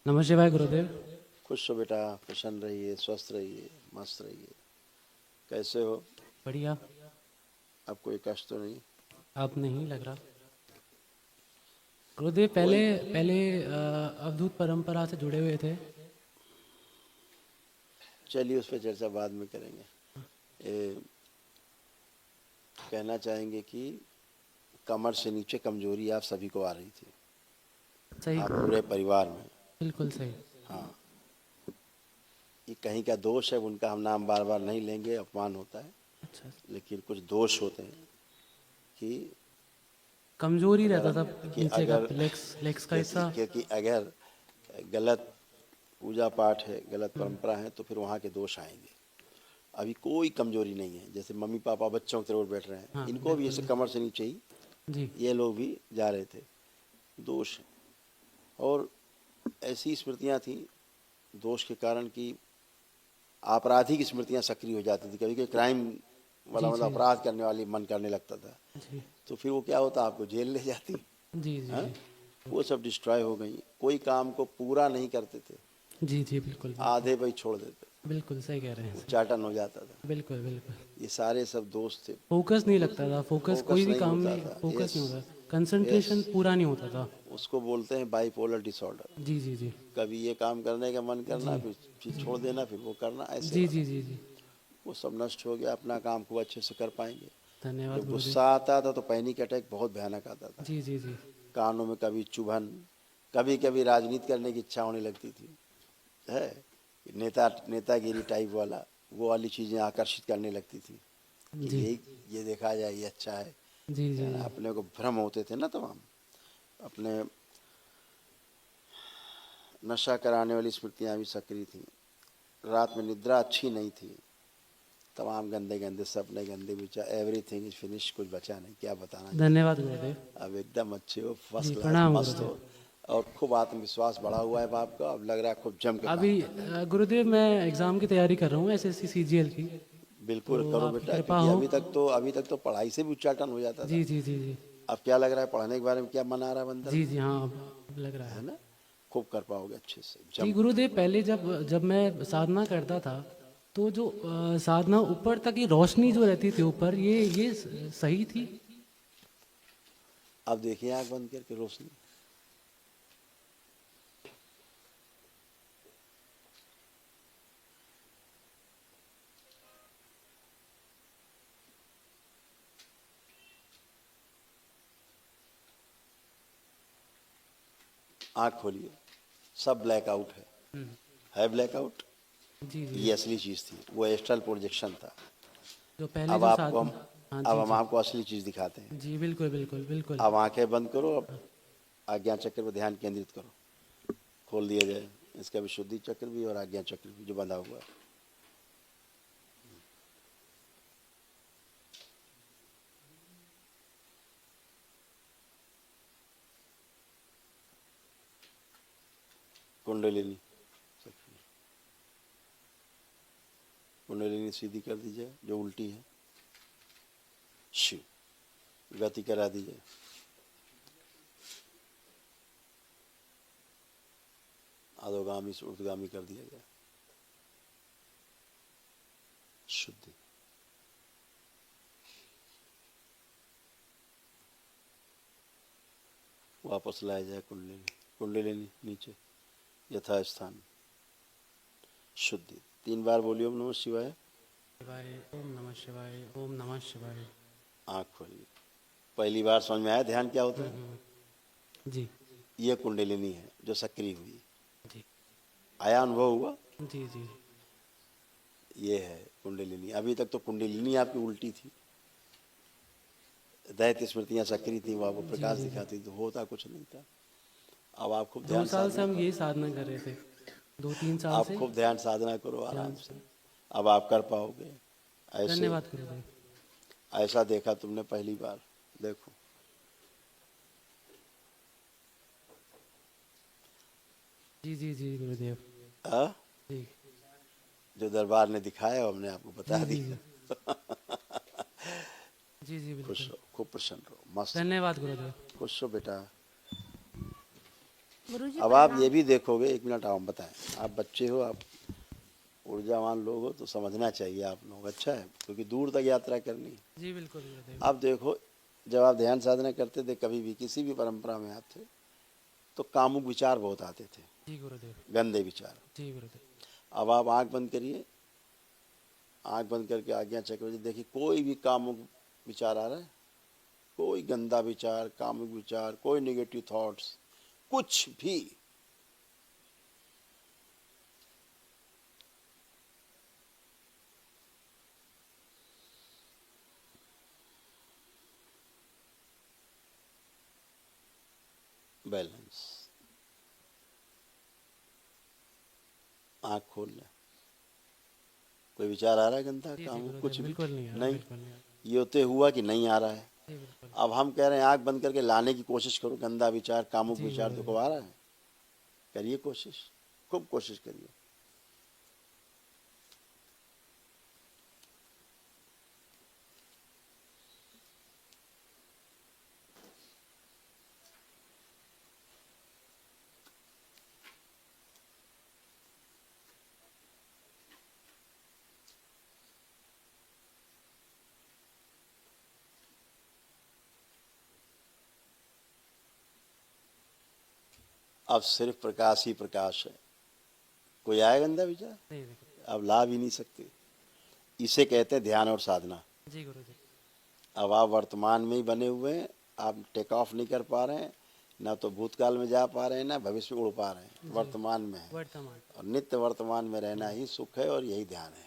नमः शिवाय गुरुदेव। खुश हो बेटा, प्रसन्न रहिए, स्वस्थ रहिए, मस्त रहिए। कैसे हो? बढ़िया। अब कोई कष्ट तो नहीं? अब नहीं लग रहा। गुरुदेव पहले कोई पहले अवधूत परंपरा से जुड़े हुए थे। चलिए उस पर चर्चा बाद में करेंगे। ए, कहना चाहेंगे कि कमर से नीचे कमजोरी आप सभी को आ रही थी, सही। आप पूरे परिवार में। बिल्कुल सही। हाँ, ये कहीं का दोष है, उनका हम नाम बार बार नहीं लेंगे, अपमान होता है। अच्छा। लेकिन कुछ दोष होते हैं कि कमजोरी अगर रहता था। नीचे का अगर लेग्स लेग्स का क्योंकि हिस्सा। क्योंकि अगर गलत पूजा पाठ है, गलत परंपरा है, तो फिर वहाँ के दोष आएंगे। अभी कोई कमजोरी नहीं है। जैसे मम्मी पापा बच्चों की तरह बैठ रहे हैं, हाँ इनको भी बिल्कुल ऐसे बिल्कुल। कमर से नीचे ही जी ये लोग भी जा रहे थे। दोष है। और ऐसी स्मृतियाँ थी दोष के कारण कि आपराधिक स्मृतियाँ सक्रिय हो जाती थी। कभी कभी क्राइम वाला जी मतलब जी अपराध करने वाली मन करने लगता था। जी तो फिर वो क्या होता, आपको जेल ले जाती। जी जी हाँ, जी वो सब डिस्ट्रॉय हो गई। कोई काम को पूरा नहीं करते थे, जी जी बिल्कुल बिल्कुल। आधे पे ही छोड़ देते, बिल्कुल सही कह रहे हैं, सही। उच्चाटन हो जाता था। बिल्कुल बिल्कुल। ये सारे सब दोस्त थे। फोकस नहीं लगता था। फोकस कोई फोकस भी नहीं काम होता में था। फोकस यस, नहीं होता। यस। कंसंट्रेशन पूरा नहीं होता था। उसको बोलते हैं बाइपोलर डिसऑर्डर। जी जी जी कभी ये काम करने का मन जी करना, फिर चीज़ जी छोड़ देना, फिर वो करना, ऐसे जी वाला। जी जी जी। वो सब नष्ट हो गया। अपना काम खूब अच्छे से कर पाएंगे। धन्यवाद जब गुरुदेव। गुस्सा आता था तो पैनिक अटैक बहुत भयानक आता था। जी जी जी कानों में कभी चुभन, कभी कभी राजनीति करने की इच्छा होने लगती थी, है नेतागिरी टाइप वाला, वो वाली चीज़ें आकर्षित करने लगती थी कि जी ये देखा जाए, ये अच्छा है। जी जी जी अपने को भ्रम होते थे ना तमाम। अपने नशा कराने वाली स्मृतियाँ भी सक्रिय थी। रात में निद्रा अच्छी नहीं थी। तमाम गंदे गंदे सपने, गंदे विचार, एवरीथिंग इज फिनिश, कुछ बचा नहीं। क्या बताना चाहें? धन्यवाद गुरुदेव। अब एकदम अच्छे हो, फर्स्ट जी क्लास, प्रणाम मस्त हो। गुरुदेव। और खूब आत्मविश्वास बढ़ा हुआ है आपका। अब लग रहा है खूब जम के अभी काम करेंगे। गुरुदेव मैं एग्ज़ाम की तैयारी कर रहा हूँ, एसएससी सीजीएल की। बिल्कुल तो करो आपकी बेटा, कृपा क्योंकि हो। अभी तक तो पढ़ाई से भी उच्चाटन हो जाता जी था। जी जी जी अब क्या लग रहा है, पढ़ने के बारे में क्या मन आ रहा है अंदर जी में? जी हाँ अब लग रहा है है। ना? खूब कर पाओगे अच्छे से, जी जम के। गुरुदेव, पहले जब जब मैं साधना करता था तो जो साधना ऊपर तक की रोशनी जो रहती थी ऊपर, ये सही थी। अब देखिए आंख बंद करके रोशनी। आंख खोलिए, सब ब्लैक आउट है ब्लैकआउट। जी जी ये असली चीज़ थी, वो एस्ट्रल प्रोजेक्शन था। जो पहले अब जो आपको साधना। हम हाँ अब जी हम जी आपको असली चीज़ दिखाते हैं। जी बिल्कुल बिल्कुल बिल्कुल। अब आंखें बंद करो। अब आज्ञा चक्र पर ध्यान केंद्रित करो। खोल दिया जाए। इसका विशुद्धि चक्र भी और आज्ञा चक्र भी जो बंधा हुआ है। कुंडलिनी, कुंडलिनी सीधी कर दीजिए जो उल्टी है। शिव, गति करा दीजिए। अधोगामी से ऊर्ध्वगामी कर दिया जाए। शुद्धि। वापस लाया जाए कुंडलिनी। कुंडलिनी नीचे यथा स्थान। शुद्धि। 3 बार बोलिए ओम नमः शिवाय। शिवाय ओम नमः शिवाय ओम नमः शिवाय। आँख खोलिए। पहली बार समझ में आया ध्यान क्या होता है? जी ये कुंडलिनी है जो सक्रिय हुई। जी आया, अनुभव हुआ? जी जी ये है कुंडलिनी। अभी तक तो कुंडलिनी आपकी उल्टी थी। दैत्य स्मृतियाँ सक्रिय थी, वो आपको जी प्रकाश जी जी। दिखाती, तो होता कुछ नहीं था। अब आप खूब दो ध्यान साल से साधना हम यही करो। साधना कर रहे थे। 2-3 साल आप से। खूब ध्यान साधना करो ध्यान आराम से। से। अब आप कर पाओगे ऐसे। धन्यवाद गुरुदेव। ऐसा देखा तुमने पहली बार, देखो। जी जी जी गुरुदेव। आ? जी जो दरबार ने दिखाया वो हमने आपको जी बता जी जी दिया। जी जी खुश बिल्कुल। रहो, खूब प्रसन्न रहो, मस्त धन्यवाद रहो। गुरुदेव। खुश हो बेटा। गुरुजी अब आप ये भी देखोगे, एक मिनट आप बताएं, आप बच्चे हो, आप ऊर्जावान लोग हो, तो समझना चाहिए आप लोग, अच्छा है, क्योंकि दूर तक यात्रा करनी है। जी बिल्कुल गुरुदेव। आप देखो, जब आप ध्यान साधना करते थे, कभी भी किसी भी परंपरा में आप थे, तो कामुक विचार बहुत आते थे, जी गुरुदेव। गंदे विचार। जी गुरुदेव। अब आप आंख बंद करिए, आंख बंद करके आज्ञा चक्र देखिए, कोई भी कामुक विचार आ रहा है, कोई गंदा विचार, कामुक विचार, कोई नेगेटिव थॉट्स, कुछ भी, बैलेंस। आंख खोल ले, कोई विचार आ रहा है गंदा, जी जी कामुक, कुछ गुरुदेव, भी बिल्कुल नहीं आ रहा, नहीं। बिल्कुल नहीं आ रहा। ये होते हुआ कि नहीं आ रहा है। जी बिल्कुल। अब हम कह रहे हैं आंख बंद करके लाने की कोशिश करो, गंदा विचार, कामुक जी विचार देखो गुरुदेव। आ रहा है, करिए कोशिश, खूब कोशिश करिए। अब सिर्फ प्रकाश ही प्रकाश है, कोई आया गंदा विचार, नहीं देखो। अब ला भी नहीं सकते। इसे कहते हैं ध्यान और साधना। जी गुरुदेव। अब आप वर्तमान में ही बने हुए हैं, आप टेक ऑफ नहीं कर पा रहे हैं, ना तो भूतकाल में जा पा रहे हैं, ना भविष्य में उड़ पा रहे हैं, जी वर्तमान में है। वर्तमान। और नित्य वर्तमान में रहना ही सुख है, और यही ध्यान है।